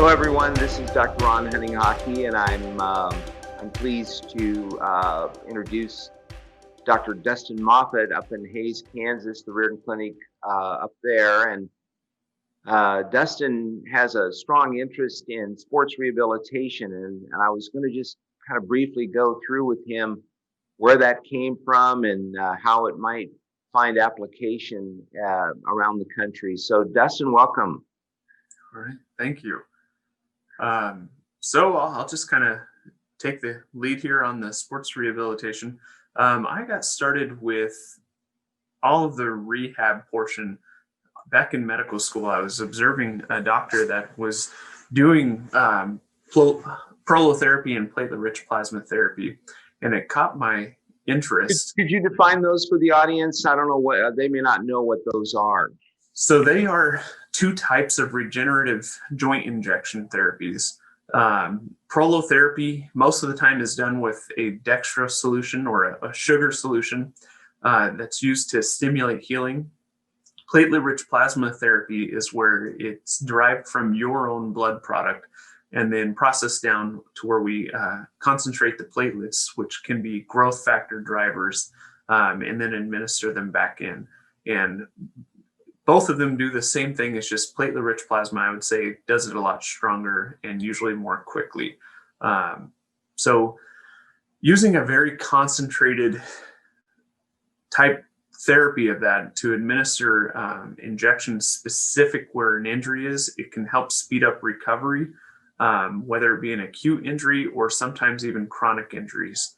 Hello, everyone. This is Dr. Ron Henning-Hockey, and I'm pleased to introduce Dr. Dustin Moffat up in Hays, Kansas, the Riordan Clinic up there. And Dustin has a strong interest in sports rehabilitation, and I was going to just kind of briefly go through with him where that came from and how it might find application around the country. So, Dustin, welcome. All right, thank you. So I'll just kind of take the lead here on the sports rehabilitation. I got started with all of the rehab portion back in medical school. I was observing a doctor that was doing prolotherapy and platelet-rich plasma therapy, and it caught my interest. Could you define those for the audience? I don't know what they may not know what those are. So they are two types of regenerative joint injection therapies. Prolotherapy most of the time is done with a dextrose solution or a sugar solution that's used to stimulate healing. Platelet-rich plasma therapy is where it's derived from your own blood product and then processed down to where we concentrate the platelets, which can be growth factor drivers, and then administer them back in. And both of them do the same thing. It's just platelet-rich plasma, I would say, does it a lot stronger and usually more quickly. So using a very concentrated type therapy of that to administer injections specific where an injury is, it can help speed up recovery, whether it be an acute injury or sometimes even chronic injuries.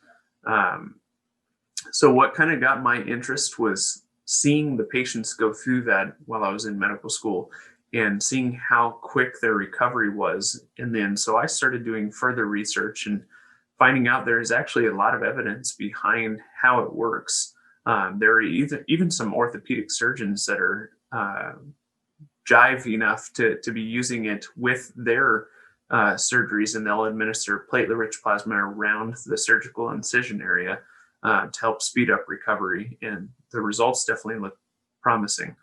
So what kind of got my interest was seeing the patients go through that while I was in medical school and seeing how quick their recovery was. And then, so I started doing further research and finding out there's actually a lot of evidence behind how it works. There are even some orthopedic surgeons that are jive enough to be using it with their surgeries, and they'll administer platelet-rich plasma around the surgical incision area to help speed up recovery, and the results definitely look promising.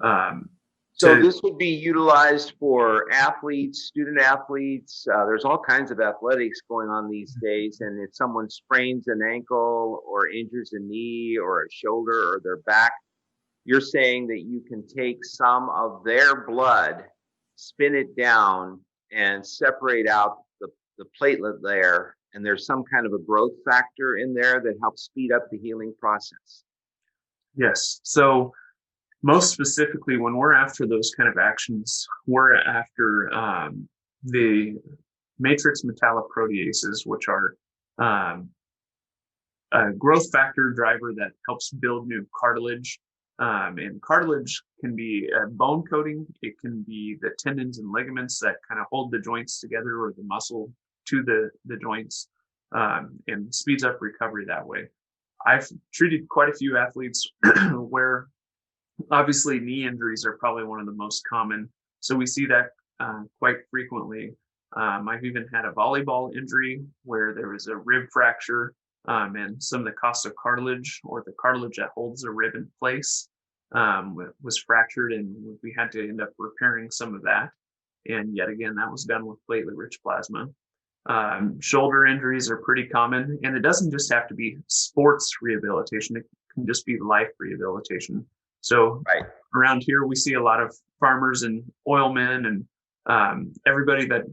So this would be utilized for athletes, student athletes. There's all kinds of athletics going on these days, and if someone sprains an ankle or injures a knee or a shoulder or their back, you're saying that you can take some of their blood, spin it down, and separate out the platelet there, and there's some kind of a growth factor in there that helps speed up the healing process. Yes. So most specifically, when we're after those kind of actions, we're after the matrix metalloproteases, which are a growth factor driver that helps build new cartilage. And cartilage can be a bone coating. It can be the tendons and ligaments that kind of hold the joints together, or the muscle to the joints, and speeds up recovery that way. I've treated quite a few athletes where obviously knee injuries are probably one of the most common. So we see that quite frequently. I've even had a volleyball injury where there was a rib fracture, and some of the costa cartilage, or the cartilage that holds the rib in place, was fractured, and we had to end up repairing some of that. And yet again, that was done with platelet-rich plasma. Shoulder injuries are pretty common, and it doesn't just have to be sports rehabilitation. It can just be life rehabilitation. So around here, we see a lot of farmers and oilmen and everybody that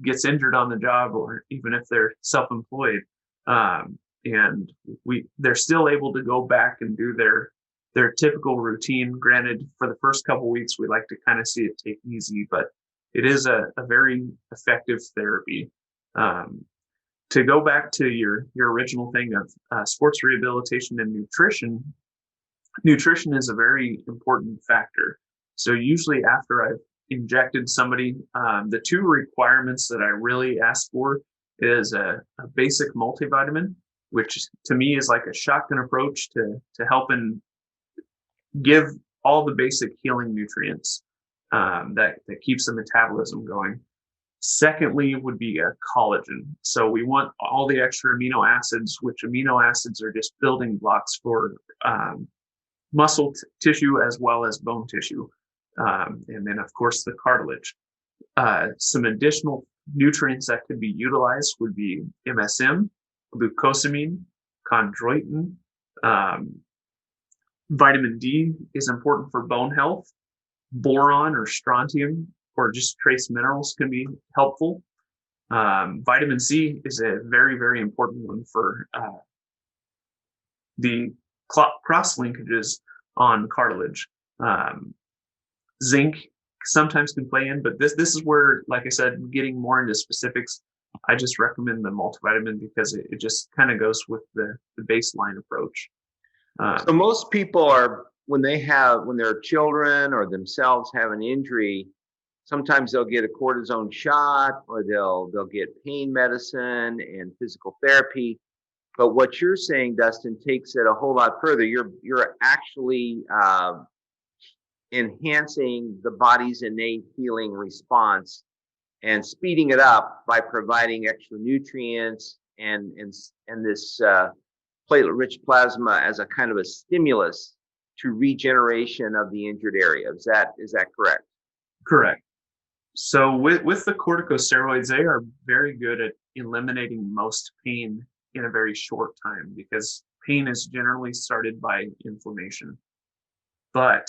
gets injured on the job, or even if they're self-employed, and they're still able to go back and do their typical routine. Granted, for the first couple of weeks, we like to kind of see it take easy, but it is a very effective therapy. To go back to your original thing of sports rehabilitation and nutrition, nutrition is a very important factor. So usually after I've injected somebody, the two requirements that I really ask for is a basic multivitamin, which to me is like a shotgun approach to help and give all the basic healing nutrients that keeps the metabolism going. Secondly would be a collagen. So we want all the extra amino acids, which amino acids are just building blocks for muscle tissue as well as bone tissue. And then of course the cartilage. Some additional nutrients that could be utilized would be MSM, glucosamine, chondroitin. Vitamin D is important for bone health. Boron or strontium or just trace minerals can be helpful. Vitamin C is a very, very important one for the cross linkages on cartilage. Zinc sometimes can play in, but this is where, like I said, getting more into specifics, I just recommend the multivitamin because it just kind of goes with the baseline approach. So most people are, when they're children or themselves have an injury, sometimes they'll get a cortisone shot or they'll get pain medicine and physical therapy. But what you're saying, Dustin, takes it a whole lot further. You're actually enhancing the body's innate healing response and speeding it up by providing extra nutrients and this platelet-rich plasma as a kind of a stimulus to regeneration of the injured area. Is that correct? Correct. So with the corticosteroids, they are very good at eliminating most pain in a very short time because pain is generally started by inflammation. But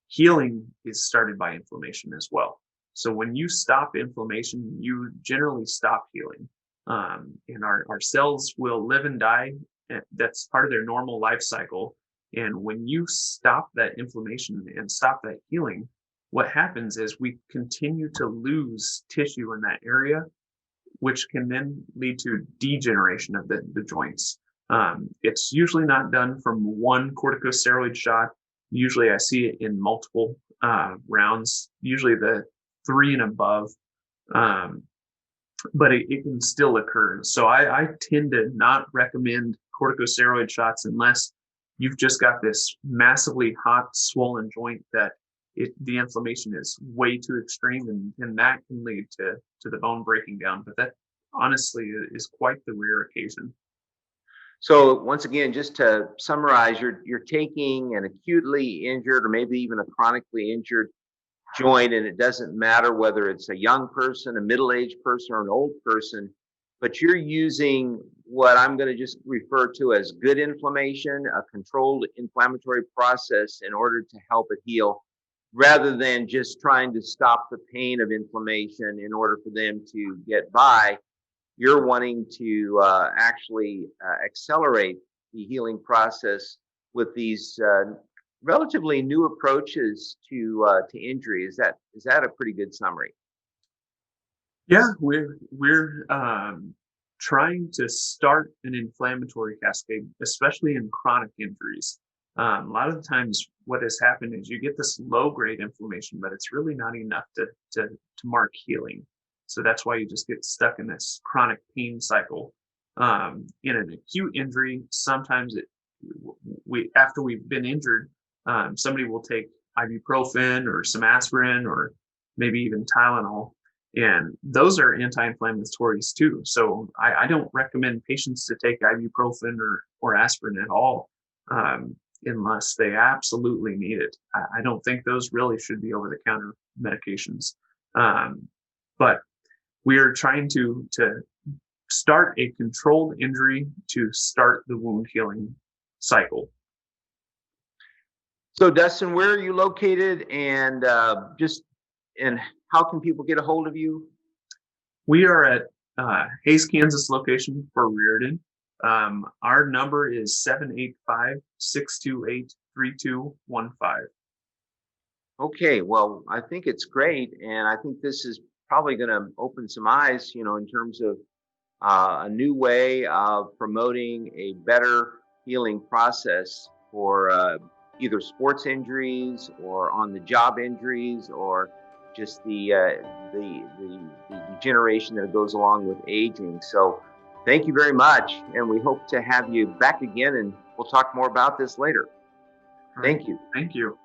healing is started by inflammation as well. So when you stop inflammation, you generally stop healing. And our cells will live and die. That's part of their normal life cycle. And when you stop that inflammation and stop that healing, what happens is we continue to lose tissue in that area, which can then lead to degeneration of the joints. It's usually not done from one corticosteroid shot. Usually I see it in multiple rounds, usually the 3 and above, but it can still occur. So I tend to not recommend corticosteroid shots unless you've just got this massively hot, swollen joint that the inflammation is way too extreme, and that can lead to the bone breaking down. But that honestly is quite the rare occasion. So once again, just to summarize, you're taking an acutely injured or maybe even a chronically injured joint, and it doesn't matter whether it's a young person, a middle-aged person, or an old person, but you're using what I'm going to just refer to as good inflammation, a controlled inflammatory process in order to help it heal, rather than just trying to stop the pain of inflammation in order for them to get by. You're wanting to actually accelerate the healing process with these relatively new approaches to injury. Is that a pretty good summary? Yeah, we're trying to start an inflammatory cascade, especially in chronic injuries. A lot of the times, what has happened is you get this low-grade inflammation, but it's really not enough to mark healing. So that's why you just get stuck in this chronic pain cycle. In an acute injury, sometimes after we've been injured, somebody will take ibuprofen or some aspirin or maybe even Tylenol, and those are anti-inflammatories too. So I don't recommend patients to take ibuprofen or aspirin at all unless they absolutely need it. I don't think those really should be over-the-counter medications. But we are trying to start a controlled injury to start the wound healing cycle. So Dustin, where are you located, and how can people get a hold of you? We are at Hays, Kansas location for Riordan. Our number is 785-628-3215. Okay, well, I think it's great, and I think this is probably going to open some eyes, in terms of a new way of promoting a better healing process for either sports injuries or on the job injuries, or just the degeneration that goes along with aging. So thank you very much, and we hope to have you back again, and we'll talk more about this later. Thank you. Thank you.